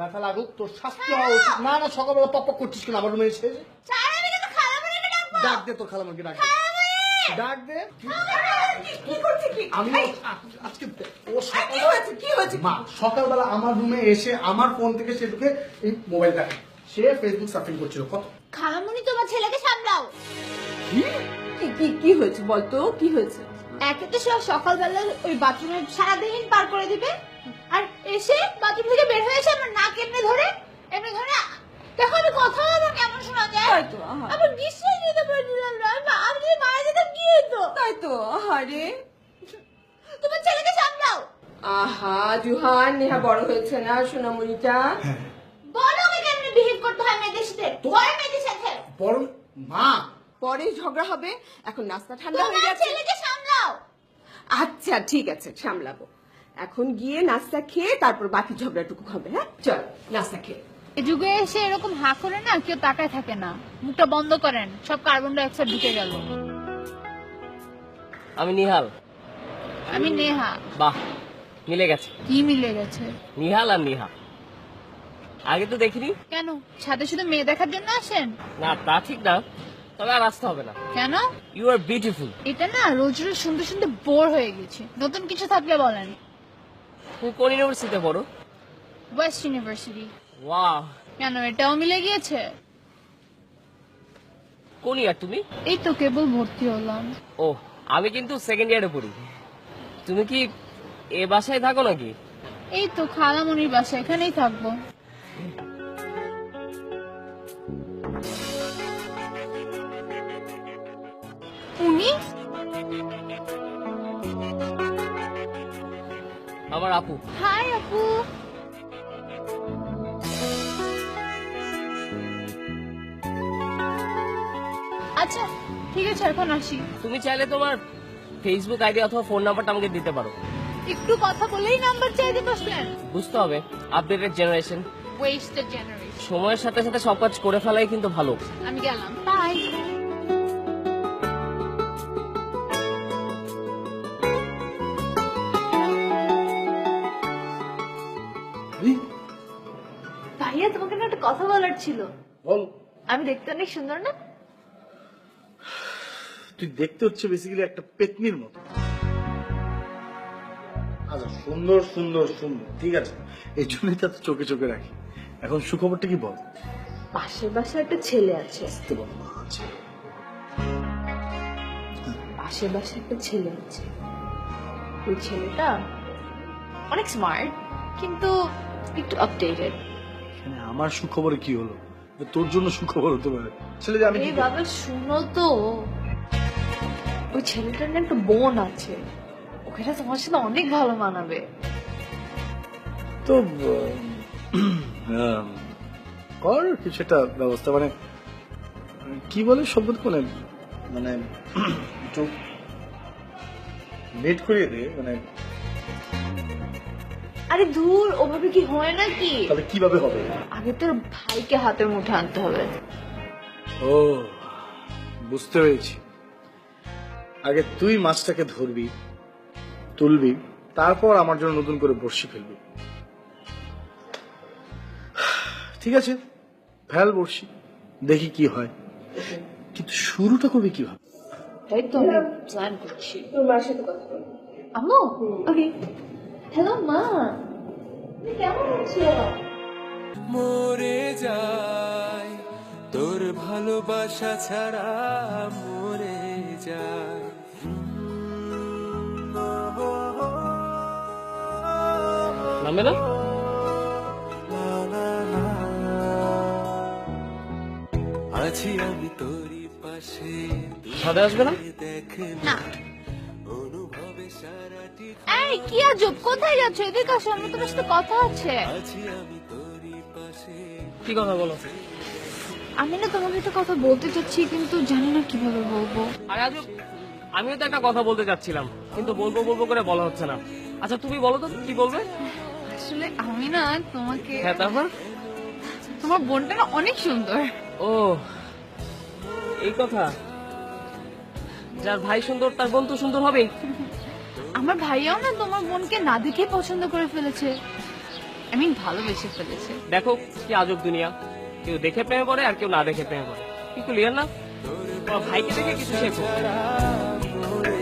মাথা লাগুক, তোর শাস্তি হওয়া উচিত। না না, সকালবেলা পক পক করছিস কেন আমার রুমে এসে? ডাক দে তোর খালামণিকে, ডাক দে, ডাক দে। আমি আজকে ও মা সকালবেলা আমার রুমে এসে আমার ফোন থেকে সে ঢুকে এই মোবাইল দেখে, সে ফেসবুক সার্ফিং করছিল। কত খালামণি, তোমার ছেলেকে সামলাও। কি হয়েছে বলতো, কি হয়েছে? একে তো সে সকালবেলা ওই বাথরুমে সারাদিন পার করে দিবে, আর এসে বাথরুম থেকে বের হয়ে এসে আমার নাক এমনি ধরে দেখো, আমি কথা আমার কেমন শোনা যায়। তাই তো, আহা। আমার বিশ্বাস নিতে পারছিলাম না, আমি যদি মারা যেতাম কি হতো। তাই তো, আহারে। তোমার ছেলেকে সামলাও। আহা জুহান, নেহা বড় হয়েছে না সোনামণিটা? বলো ওকে কেমনে বিহেভ করতে হয় মেয়েদের সাথে, ঘরে মেয়েদের সাথে। বড় মা, পরে ঝগড়া হবে, এখন নাস্তা ঠান্ডা হয়ে তোমার গেছে। ছেলেকে সামলাও। আচ্ছা ঠিক আছে, সামলাবো। এখন গিয়ে নাস্তা খেয়ে তারপর বাকি ঝগড়াটুকু হবে। হ্যাঁ চল, নাস্তা খেয়ে। এই যুগে এসে এরকম হা করে না কেউ তাকায় থাকে না, মুখটা বন্ধ করেন, সব কার্বন ডাই অক্সাইড ঢুকে গেল। আমি নিহাল। আমি নেহা। বাহ, মিলে গেছে। কি মিলে গেছে? নিহাল আর নিহা, আগে তো দেখিনি। কেন, সাথে শুধু মেয়ে দেখার জন্য আসেন? না তা ঠিক না, তবে আর আসতে হবে না। কেন? You are beautiful. এটা না রোজ রোজ শুনতে শুনতে বোর হয়ে গেছে, নতুন কিছু থাকলে বলেন। তুমি কোন ইউনিভার্সিটিতে পড়ো? West university. ওয়াও, কেন, এটাও মিলে গিয়েছে? কোন ইয়ার তুমি? এই তো কেবল ভর্তি হলাম। ও, আমি কিন্তু সেকেন্ড ইয়ারে পড়ি। তুমি কি এ বাসায় থাকো নাকি? এই তো খালামণির বাসা, এখানেই থাকবো। উনি আমার আপু। হাই আপু। আচ্ছা ঠিক আছে, এখন আসি। তুমি চাইলে তোমার ফেসবুক আইডি অথবা ফোন নাম্বারটা আমাকে দিতে পারো। একটু কথা বলেই নাম্বার চাইতে বসলেন? বুঝতে হবে, আপডেটেড জেনারেশন। Wasted generation. সময়ের সাথে সাথে সব কাজ করে ফেলাই কিন্তু ভালো। আমি গেলাম, বাই। ভাইয়া, তোমাকে না একটা কথা বলার ছিল। বল। আমি দেখতে অনেক সুন্দর না? তুই দেখতে হচ্ছে বেসিক্যালি একটা পেতনির মতো। আচ্ছা, সুন্দর সুন্দর সুন্দর, ঠিক আছে, এই জন্যই তো চোখে চোখে রাখি। এখন সুখবরটা কি বল? পাশের বাসায় একটা ছেলে আছে। আসতে বল মা, আছে। পাশের বাসায় একটা ছেলে আছে। ওই ছেলেটা অনেক স্মার্ট, কিন্তু একটু আপডেটেড। এখানে আমার সুখবরে কি হলো? তোর জন্য সুখবর হতে পারে। ছেলে যে আমি এই বাবা শুনো তো, ওই ছেলেটার না একটা বোন আছে, ওকে না তোমার সাথে অনেক ভালো মানাবে। তো কর কিছু একটা ব্যবস্থা, মানে কি বলে শব্দ, মানে মানে একটু লেট করিয়ে দে, মানে আরে দূর, ওভাবে কি হয় নাকি? তাহলে কিভাবে হবে? আগে তোর ভাইকে হাতের মুঠে আনতে হবে। ও, বুঝতে পেরেছি। আগে তুই মাছটাকে ধরবি, তুলবি, তারপর আমার জন্য নতুন করে বড়শি ফেলবি। ঠিক আছে, ফেল বড়শি, দেখি কি হয়, কিন্তু শুরুটা করবি কিভাবে? তাই তো আমি প্ল্যান করছি। তোর মার সাথে কথা বলবো। আম্মু, ওকে। হ্যালো মা, তুমি কেমন আছো? মরে যায় তোর ভালোবাসা ছাড়া, মরে যায়। নামবে না? আছি আমি তোরই পাশে, সাথে আসবে না? দেখে না। অনুভবে সারাটি এই কি আজব, কোথায় যাচ্ছ? এদিকে আসো, আমার তোমার সাথে কথা আছে। আছি আমি তোরই পাশে। কি কথা বলো? আমি না তোমাকে একটা কথা বলতে চাচ্ছি, কিন্তু জানি না কিভাবে বলবো। আরে আজব, আমিও তো একটা কথা বলতে চাচ্ছিলাম, কিন্তু বলবো বলবো করে বলা হচ্ছে না। আচ্ছা তুমি বলো তো, কি বলবে? আসলে আমি না তোমাকে, হ্যাঁ তারপর? তোমার বোনটা না অনেক সুন্দর। ও, এই কথা। যার ভাই সুন্দর তার বোন তো সুন্দর হবেই। আমার ভাইয়াও না তোমার বোনকে না দেখে পছন্দ করে ফেলেছে। আমি ভালোবেসে ফেলেছি। দেখো কি আজব দুনিয়া, কেউ দেখে প্রেমে পড়ে আর কেউ না দেখে প্রেমে পড়ে। কি ক্লিয়ার না? তোমার ভাইকে দেখে কিছু শেখো। মরে